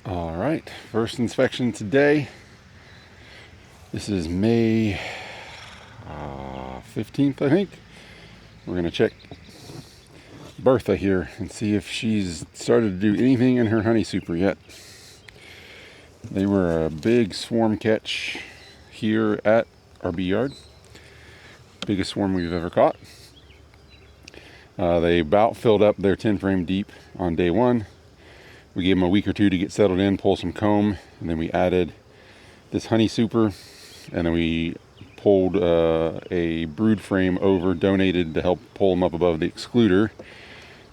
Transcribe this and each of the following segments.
All right, first inspection today. This is May 15th, I think. We're gonna check Bertha here and see if she's started to do anything in her honey super yet. They were a big swarm catch here at our bee yard. Biggest swarm we've ever caught. They about filled up their 10 frame deep on day one. We gave them a week or two to get settled in, pull some comb, and then we added this honey super, and then we pulled a brood frame over, donated to help pull them up above the excluder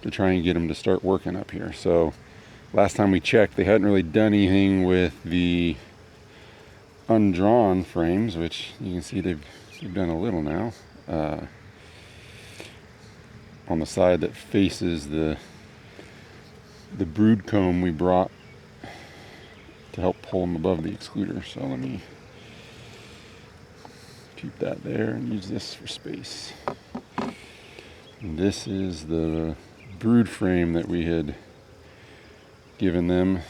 to try and get them to start working up here. So last time we checked, they hadn't really done anything with the undrawn frames, which you can see they've done a little now. On the side that faces the brood comb we brought to help pull them above the excluder. So let me keep that there and use this for space. And this is the brood frame that we had given them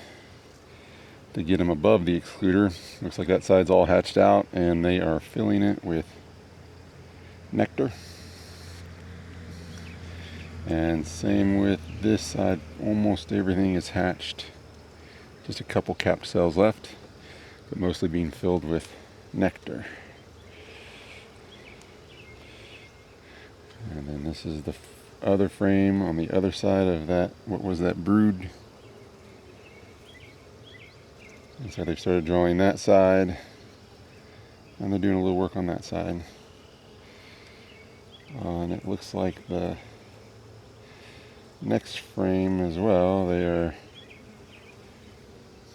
to get them above the excluder. Looks like that side's all hatched out and they are filling it with nectar. And same with this side, almost everything is hatched. Just a couple capped cells left, but mostly being filled with nectar. And then this is the other frame on the other side of that, what was that brood? And so they've started drawing that side, and they're doing a little work on that side. And it looks like the next frame as well, they are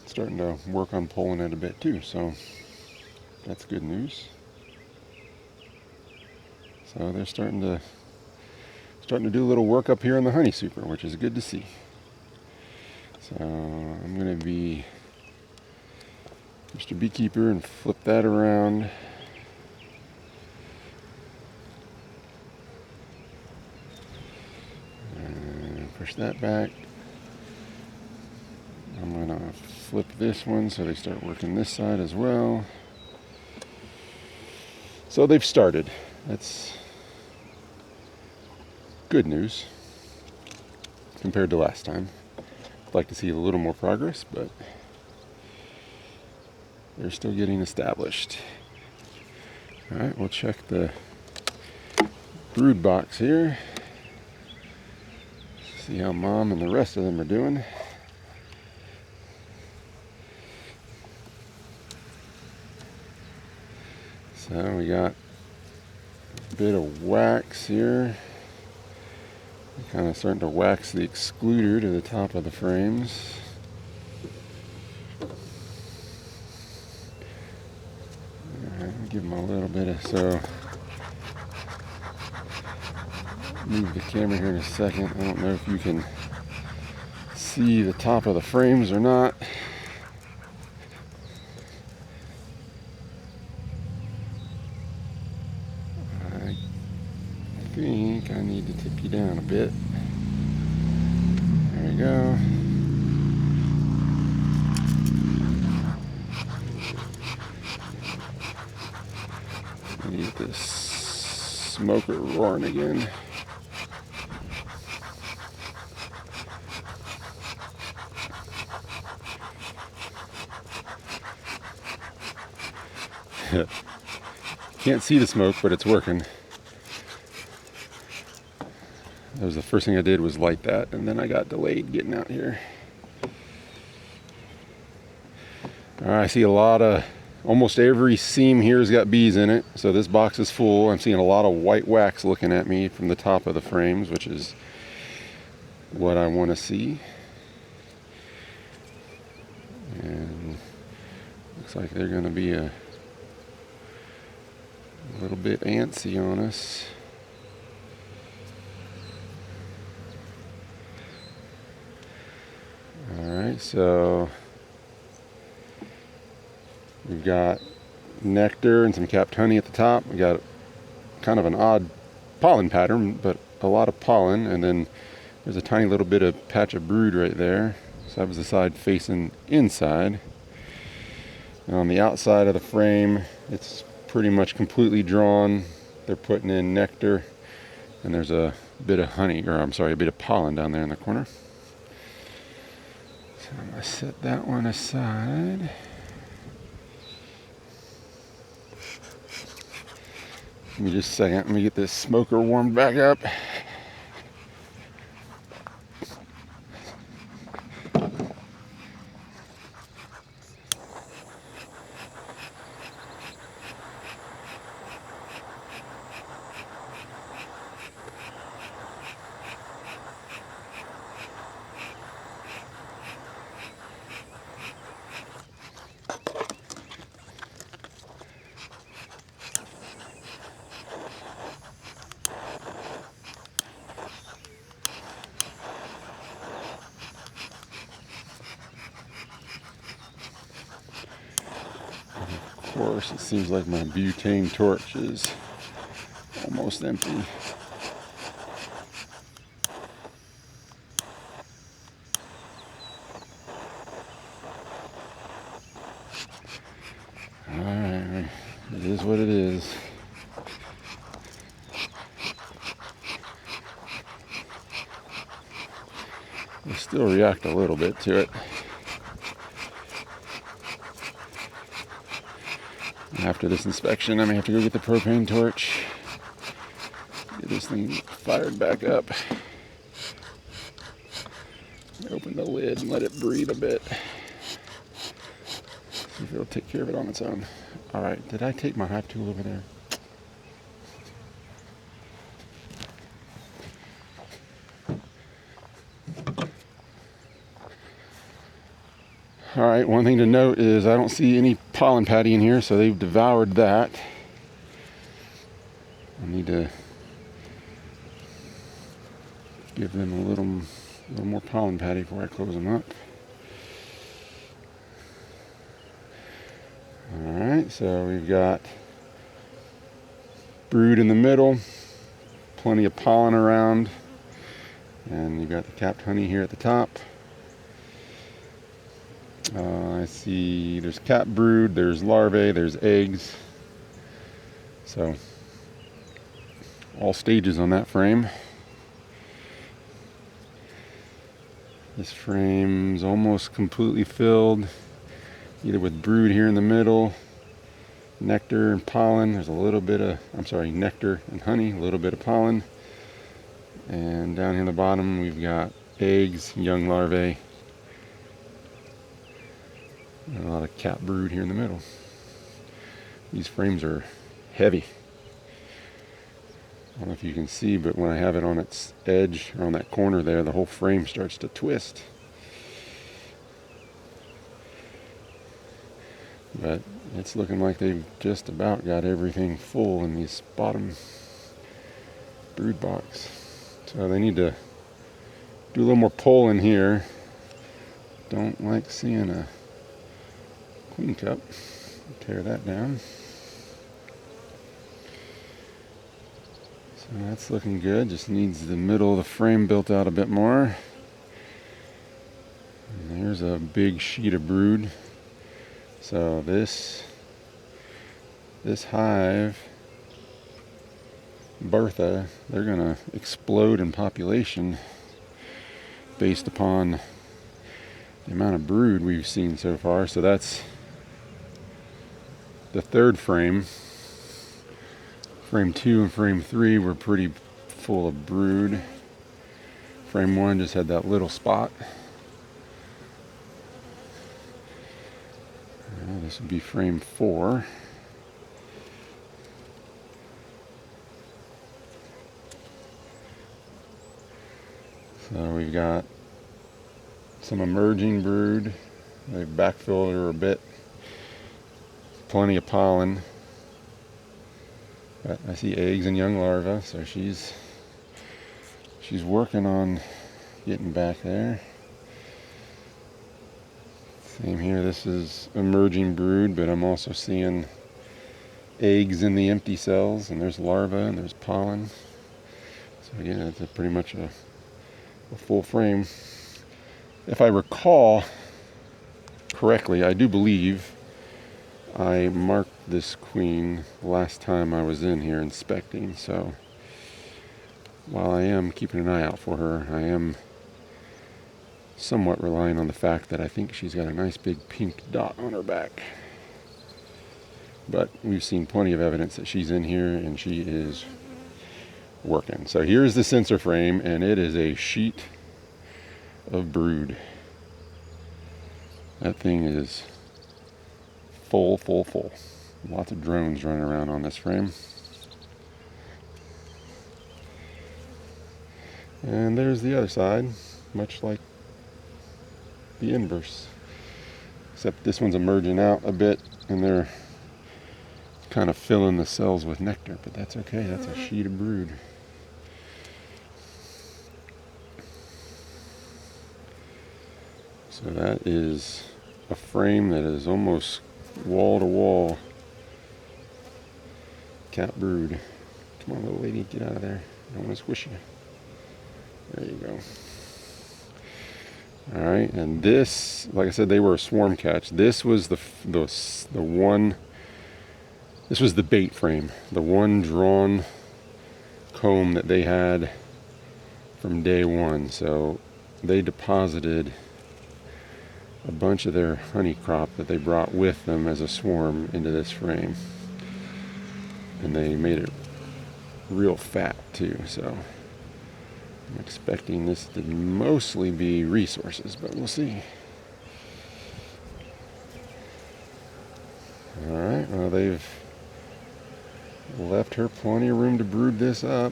starting to work on pulling it a bit too, so that's good news. So they're starting to do a little work up here in the honey super, which is good to see. So I'm going to be Mr. Beekeeper and flip that around. Push that back. I'm going to flip this one so they start working this side as well. So they've started. That's good news compared to last time. I'd like to see a little more progress, but they're still getting established. All right, we'll check the brood box here. See how Mom and the rest of them are doing. So we got a bit of wax here. Kind of starting to wax the excluder to the top of the frames. Give them a little bit of, so move the camera here in a second. I don't know if you can see the top of the frames or not. I think I need to tip you down a bit. There we go. I need this smoker roaring again. Can't see the smoke, but it's working. That was the first thing I did, was light that, and then I got delayed getting out here. All right, I see a lot of, almost every seam here has got bees in it, so this box is full. I'm seeing a lot of white wax looking at me from the top of the frames, which is what I want to see. And looks like they're going to be a little bit antsy on us. Alright, so we've got nectar and some capped honey at the top. We got kind of an odd pollen pattern, but a lot of pollen, and then there's a tiny little bit of patch of brood right there. So that was the side facing inside. And on the outside of the frame, it's pretty much completely drawn. They're putting in nectar, and there's a bit of honey, or I'm sorry, a bit of pollen down there in the corner. So I'm going to set that one aside. Give me just a second. Let me get this smoker warmed back up. Of course, it seems like my butane torch is almost empty. Alright, it is what it is. I still react a little bit to it. After this inspection, I may have to go get the propane torch, get this thing fired back up, open the lid and let it breathe a bit, see if it'll take care of it on its own. Alright, did I take my hive tool over there? Alright, one thing to note is I don't see any pollen patty in here, so they've devoured that. I need to give them a little more pollen patty before I close them up. Alright, so we've got brood in the middle, plenty of pollen around, and you've got the capped honey here at the top. I see there's cap brood, there's larvae, there's eggs. So all stages on that frame. This frame's almost completely filled, either with brood here in the middle, nectar and pollen. There's a little bit of, nectar and honey, a little bit of pollen. And down here in the bottom we've got eggs, young larvae, and a lot of cap brood here in the middle. These frames are heavy. I don't know if you can see, but when I have it on its edge, or on that corner there, the whole frame starts to twist. But it's looking like they've just about got everything full in this bottom brood box. So they need to do a little more pull in here. Don't like seeing a queen cup. Tear that down. So that's looking good. Just needs the middle of the frame built out a bit more. And there's a big sheet of brood. So this hive, Bertha, they're gonna explode in population based upon the amount of brood we've seen so far. So that's the third frame. Frame 2 and frame 3 were pretty full of brood. Frame 1 just had that little spot. This would be frame 4. So we've got some emerging brood. They've backfilled her a bit. Plenty of pollen. But I see eggs and young larvae, so she's working on getting back there. Same here, this is emerging brood, but I'm also seeing eggs in the empty cells, and there's larvae and there's pollen. So yeah, it's pretty much a full frame. If I recall correctly, I do believe I marked this queen last time I was in here inspecting, so while I am keeping an eye out for her, I am somewhat relying on the fact that I think she's got a nice big pink dot on her back. But we've seen plenty of evidence that she's in here and she is working. So here's the sensor frame, and it is a sheet of brood. That thing is full. Lots of drones running around on this frame. And there's the other side, much like the inverse. Except this one's emerging out a bit, and they're kind of filling the cells with nectar, but that's okay. That's a sheet of brood. So that is a frame that is almost wall to wall cat brood. Come on, little lady, get out of there. I don't want to squish you. There you go. All right, and this, like I said, they were a swarm catch. This was the one. This was the bait frame, the one drawn comb that they had from day one. So they deposited a bunch of their honey crop that they brought with them as a swarm into this frame, and they made it real fat too. So I'm expecting this to mostly be resources, but we'll see. All right, well, they've left her plenty of room to brood this up.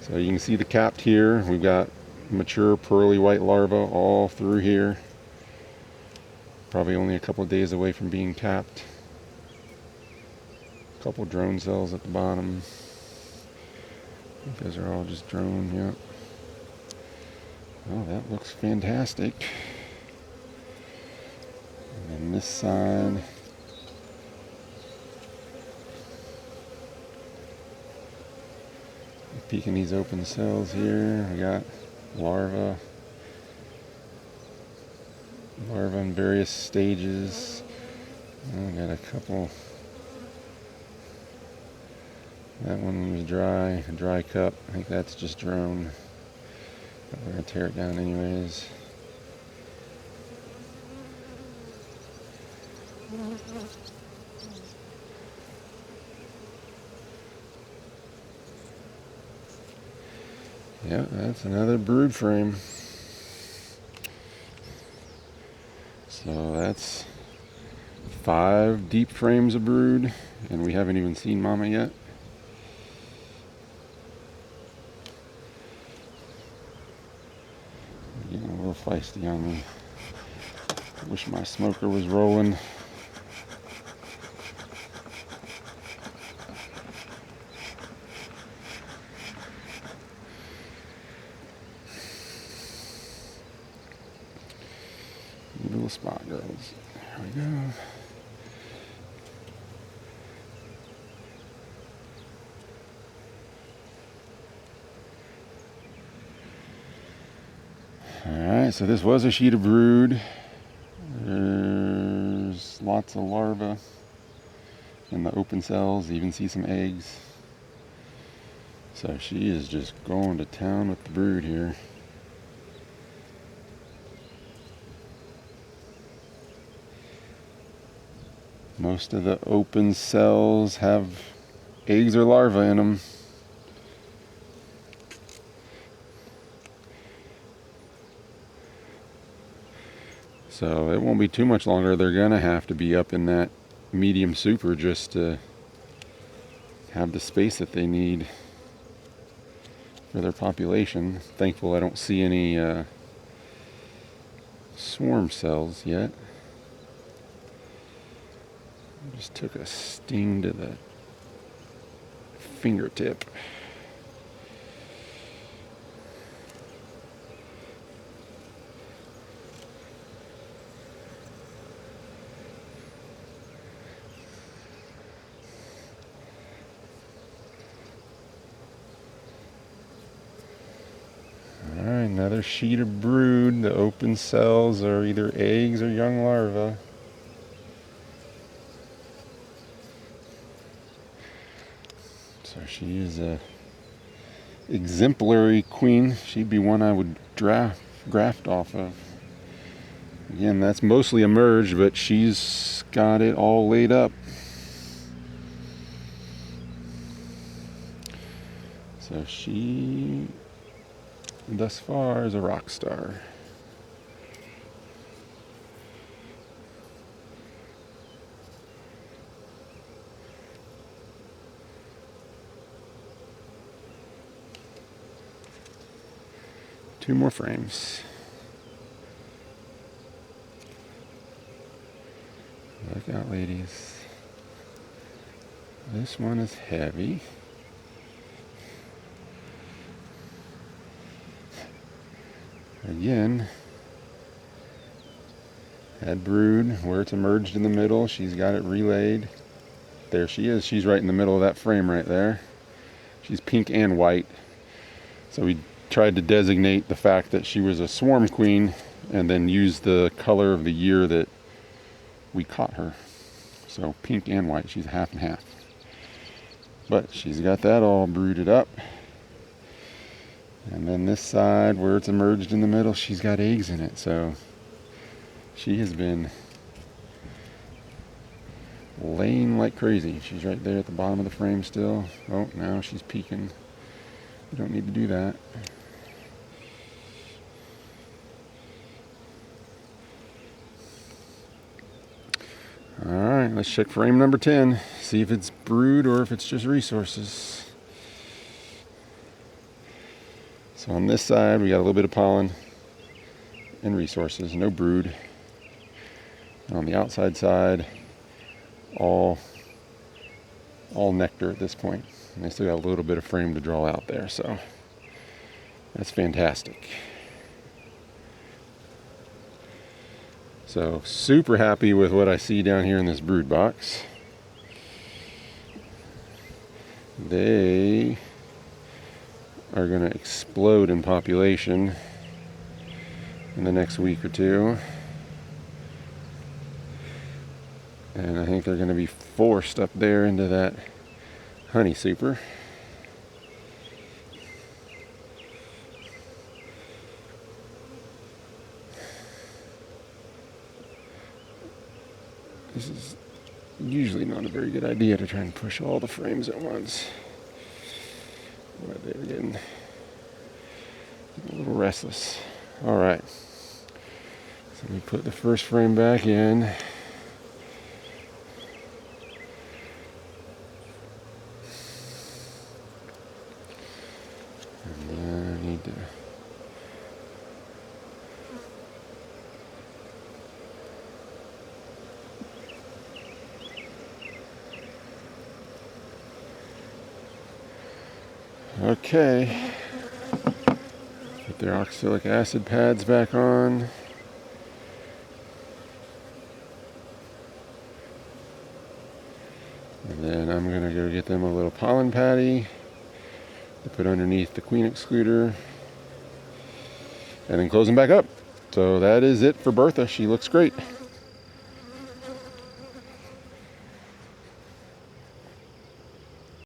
So you can see the capped here. We've got mature pearly white larvae all through here. Probably only a couple of days away from being capped. A couple drone cells at the bottom. I think those are all just drone, yeah. Oh, that looks fantastic. And then this side. Peeking these open cells here. We got larvae in various stages. I got a couple. That one was dry, a dry cup. I think that's just drone. But we're gonna tear it down anyways. Yeah, that's another brood frame. So that's 5 deep frames of brood, and we haven't even seen mama yet. Getting a little feisty on me. Wish my smoker was rolling. Little spot girls. There we go. Alright, so this was a sheet of brood. There's lots of larvae in the open cells. You even see some eggs. So she is just going to town with the brood here. Most of the open cells have eggs or larvae in them. So it won't be too much longer. They're gonna have to be up in that medium super just to have the space that they need for their population. Thankful I don't see any swarm cells yet. Just took a sting to the fingertip. Alright, Another sheet of brood. The open cells are either eggs or young larvae. So she is a exemplary queen. She'd be one I would graft off of. Again, that's mostly emerged, but she's got it all laid up. So she, thus far, is a rock star. Two more frames. Look out, ladies. This one is heavy. Again, had brood where it's emerged in the middle. She's got it relayed. There she is. She's right in the middle of that frame right there. She's pink and white. So we tried to designate the fact that she was a swarm queen and then use the color of the year that we caught her. So pink and white. She's half and half. But she's got that all brooded up. And then this side where it's emerged in the middle, she's got eggs in it. So she has been laying like crazy. She's right there at the bottom of the frame still. Oh, now she's peeking. You don't need to do that. All right, let's check frame number 10. See if it's brood or if it's just resources. So on this side, we got a little bit of pollen and resources, no brood. And on the outside side, all nectar at this point. And they still got a little bit of frame to draw out there, so that's fantastic. So super happy with what I see down here in this brood box. They are going to explode in population in the next week or two. And I think they're going to be forced up there into that honey super. This is usually not a very good idea to try and push all the frames at once. But they're getting a little restless. All right. So we put the first frame back in. And then I need to okay. Put their oxalic acid pads back on. And then I'm going to go get them a little pollen patty to put underneath the queen excluder. And then close them back up. So that is it for Bertha. She looks great.